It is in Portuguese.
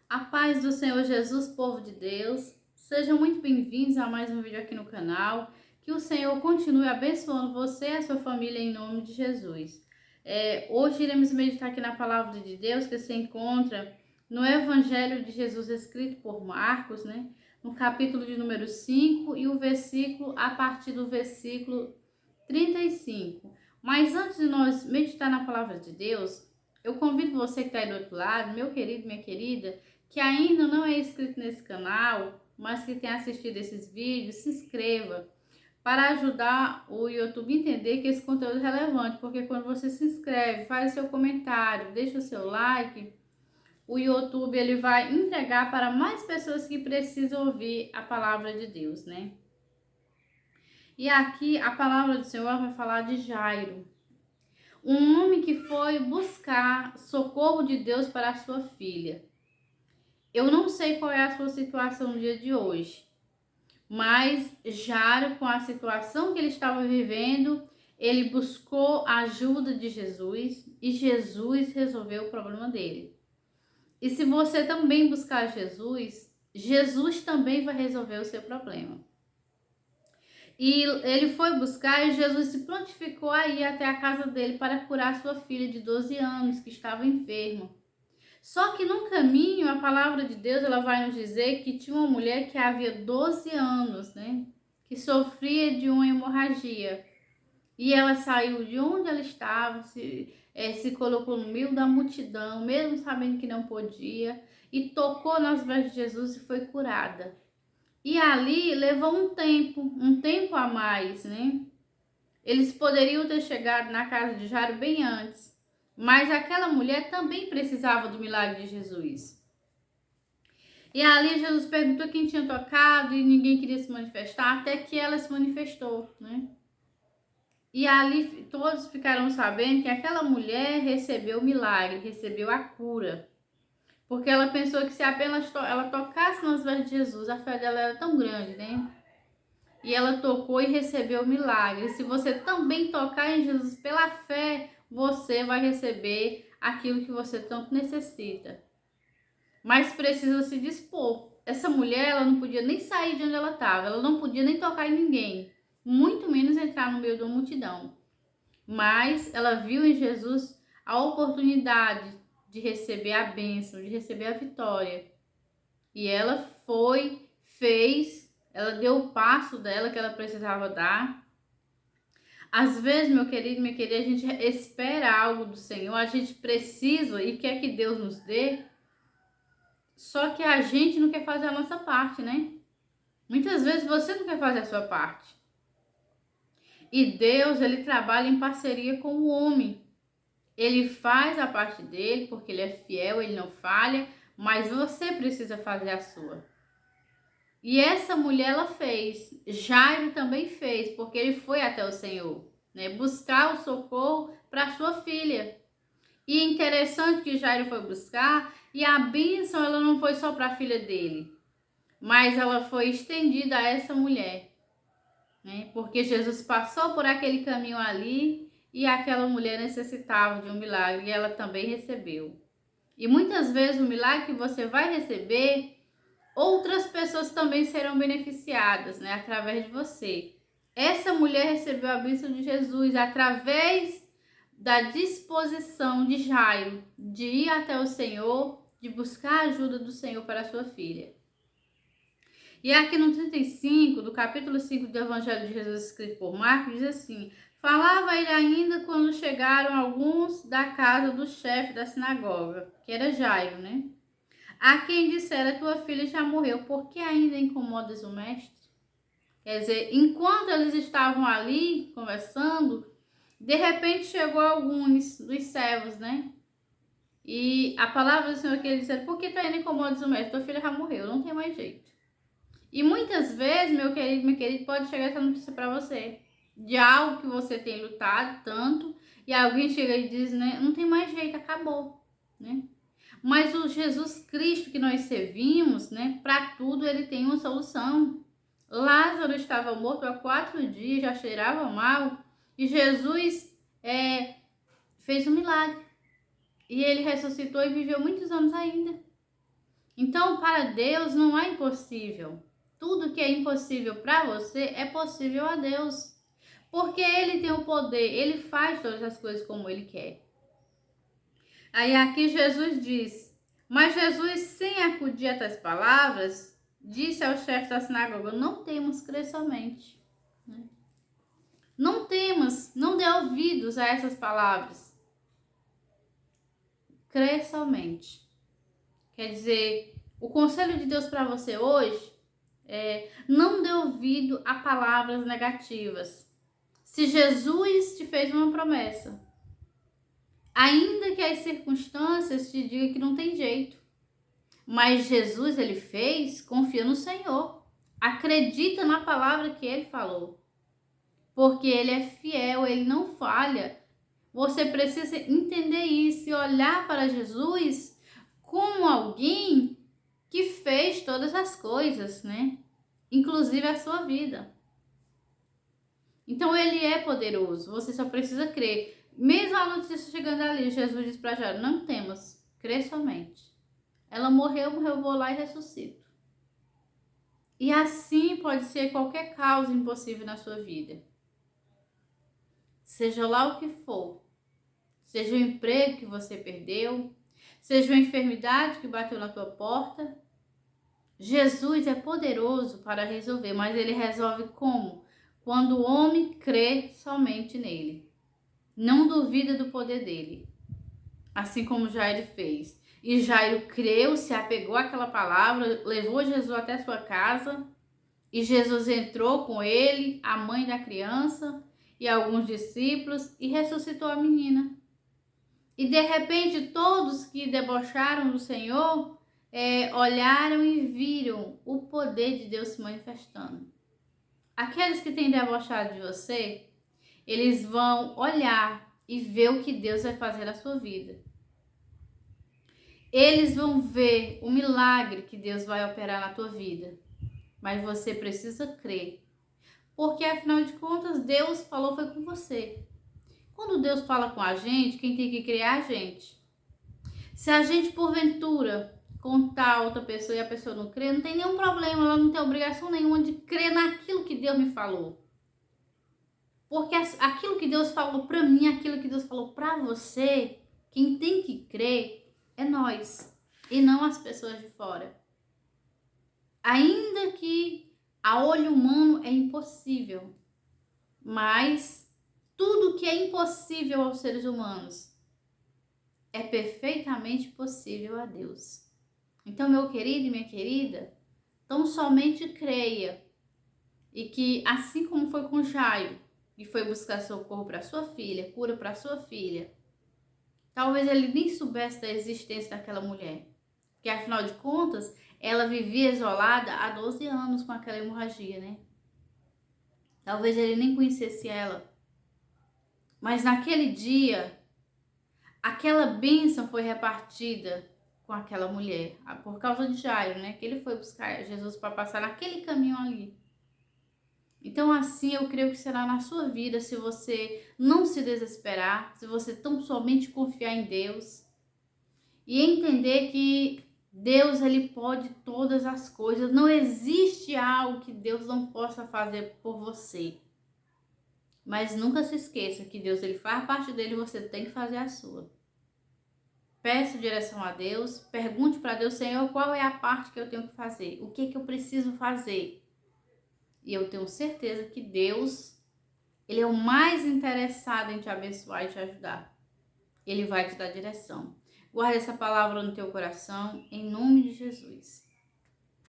A paz do Senhor Jesus, povo de Deus, sejam muito bem-vindos a mais um vídeo aqui no canal. Que o Senhor continue abençoando você e a sua família em nome de Jesus. Hoje iremos meditar aqui na palavra de Deus que se encontra no Evangelho de Jesus escrito por Marcos, né? No capítulo de número 5 e o versículo a partir do versículo 35. Mas antes de nós meditar na palavra de Deus, eu convido você que está aí do outro lado, meu querido, minha querida, que ainda não é inscrito nesse canal, mas que tem assistido esses vídeos, se inscreva para ajudar o YouTube a entender que esse conteúdo é relevante, porque quando você se inscreve, faz o seu comentário, deixa o seu like, o YouTube ele vai entregar para mais pessoas que precisam ouvir a palavra de Deus, né? E aqui a palavra do Senhor vai falar de Jairo, um homem que foi buscar socorro de Deus para a sua filha. Eu não sei qual é a sua situação no dia de hoje, mas Jairo, com a situação que ele estava vivendo, ele buscou a ajuda de Jesus e Jesus resolveu o problema dele. E se você também buscar Jesus, Jesus também vai resolver o seu problema. E ele foi buscar e Jesus se prontificou a ir até a casa dele para curar sua filha de 12 anos, que estava enferma. Só que no caminho, a palavra de Deus ela vai nos dizer que tinha uma mulher que havia 12 anos, né? Que sofria de uma hemorragia. E ela saiu de onde ela estava, se colocou no meio da multidão, mesmo sabendo que não podia, e tocou nas vestes de Jesus e foi curada. E ali levou um tempo a mais, né? Eles poderiam ter chegado na casa de Jairo bem antes, mas aquela mulher também precisava do milagre de Jesus. E ali Jesus perguntou quem tinha tocado e ninguém queria se manifestar, até que ela se manifestou, né? E ali todos ficaram sabendo que aquela mulher recebeu o milagre, recebeu a cura. Porque ela pensou que se apenas ela tocasse nas vestes de Jesus, a fé dela era tão grande, né? E ela tocou e recebeu o milagre. Se você também tocar em Jesus pela fé, você vai receber aquilo que você tanto necessita. Mas precisa se dispor. Essa mulher, ela não podia nem sair de onde ela estava, ela não podia nem tocar em ninguém, muito menos entrar no meio da multidão. Mas ela viu em Jesus a oportunidade de receber a bênção, de receber a vitória. E ela foi, fez, ela deu o passo dela que ela precisava dar. Às vezes, meu querido, minha querida, a gente espera algo do Senhor, a gente precisa e quer que Deus nos dê, só que a gente não quer fazer a nossa parte, né? Muitas vezes você não quer fazer a sua parte. E Deus, ele trabalha em parceria com o homem. Ele faz a parte dele, porque ele é fiel, ele não falha, mas você precisa fazer a sua. E essa mulher, ela fez. Jairo também fez, porque ele foi até o Senhor, né? Buscar o socorro para sua filha. E é interessante que Jairo foi buscar, e a bênção, ela não foi só para a filha dele, mas ela foi estendida a essa mulher, né? Porque Jesus passou por aquele caminho ali, e aquela mulher necessitava de um milagre, e ela também recebeu. E muitas vezes o milagre que você vai receber, outras pessoas também serão beneficiadas, né, através de você. Essa mulher recebeu a bênção de Jesus através da disposição de Jairo de ir até o Senhor, de buscar a ajuda do Senhor para a sua filha. E aqui no 35, do capítulo 5 do Evangelho de Jesus escrito por Marcos, diz assim: falava ele ainda quando chegaram alguns da casa do chefe da sinagoga, que era Jairo, né? A quem dissera, tua filha já morreu, por que ainda incomodas o mestre? Quer dizer, enquanto eles estavam ali conversando, de repente chegou alguns dos servos, né? E a palavra do Senhor que eles disseram, por que tu ainda incomodas o mestre? Tua filha já morreu, não tem mais jeito. E muitas vezes, meu querido, pode chegar essa notícia para você, de algo que você tem lutado tanto, e alguém chega e diz, né, não tem mais jeito, acabou, né? Mas o Jesus Cristo que nós servimos, né, para tudo ele tem uma solução. Lázaro estava morto há 4 dias, já cheirava mal, e Jesus fez um milagre. E ele ressuscitou e viveu muitos anos ainda. Então, para Deus não é impossível. Tudo que é impossível para você é possível a Deus. Porque Ele tem o poder, Ele faz todas as coisas como Ele quer. Aí aqui Jesus diz, mas Jesus, sem acudir a tais palavras, disse ao chefe da sinagoga, não temos crer somente. Não temos, não dê ouvidos a essas palavras. Crê somente. Quer dizer, o conselho de Deus para você hoje é não dê ouvido a palavras negativas. Se Jesus te fez uma promessa, ainda que as circunstâncias te digam que não tem jeito, mas Jesus, ele fez, confia no Senhor. Acredita na palavra que ele falou. Porque ele é fiel, ele não falha. Você precisa entender isso e olhar para Jesus como alguém que fez todas as coisas, né? Inclusive a sua vida. Então ele é poderoso, você só precisa crer. Mesmo a notícia chegando ali, Jesus diz para Jairo, não temas, crê somente. Ela morreu, eu vou lá e ressuscito. E assim pode ser qualquer causa impossível na sua vida. Seja lá o que for, seja o emprego que você perdeu, seja uma enfermidade que bateu na tua porta, Jesus é poderoso para resolver, mas ele resolve como? Quando o homem crê somente nele. Não duvida do poder dele. Assim como Jairo fez. E Jairo creu, se apegou àquela palavra, levou Jesus até sua casa. E Jesus entrou com ele, a mãe da criança e alguns discípulos e ressuscitou a menina. E de repente todos que debocharam do Senhor olharam e viram o poder de Deus se manifestando. Aqueles que têm debochado de você, eles vão olhar e ver o que Deus vai fazer na sua vida. Eles vão ver o milagre que Deus vai operar na tua vida. Mas você precisa crer. Porque afinal de contas, Deus falou foi com você. Quando Deus fala com a gente, quem tem que crer é a gente. Se a gente, porventura, contar a outra pessoa e a pessoa não crê, não tem nenhum problema, ela não tem obrigação nenhuma de crer naquilo que Deus me falou. Porque aquilo que Deus falou para mim, aquilo que Deus falou para você, quem tem que crer é nós e não as pessoas de fora. Ainda que a olho humano é impossível, mas tudo que é impossível aos seres humanos é perfeitamente possível a Deus. Então, meu querido e minha querida, tão somente creia e que assim como foi com Jairo, e foi buscar socorro para sua filha, cura para sua filha, talvez ele nem soubesse da existência daquela mulher, porque afinal de contas, ela vivia isolada há 12 anos com aquela hemorragia, né? Talvez ele nem conhecesse ela. Mas naquele dia, aquela bênção foi repartida com aquela mulher, por causa de Jairo, né? Que ele foi buscar Jesus para passar naquele caminho ali. Então assim eu creio que será na sua vida, se você não se desesperar, se você tão somente confiar em Deus e entender que Deus, ele pode todas as coisas. Não existe algo que Deus não possa fazer por você. Mas nunca se esqueça que Deus, ele faz parte dele e você tem que fazer a sua. Peça direção a Deus, pergunte para Deus, Senhor, qual é a parte que eu tenho que fazer? O que eu preciso fazer? E eu tenho certeza que Deus, ele é o mais interessado em te abençoar e te ajudar. Ele vai te dar direção. Guarda essa palavra no teu coração, em nome de Jesus.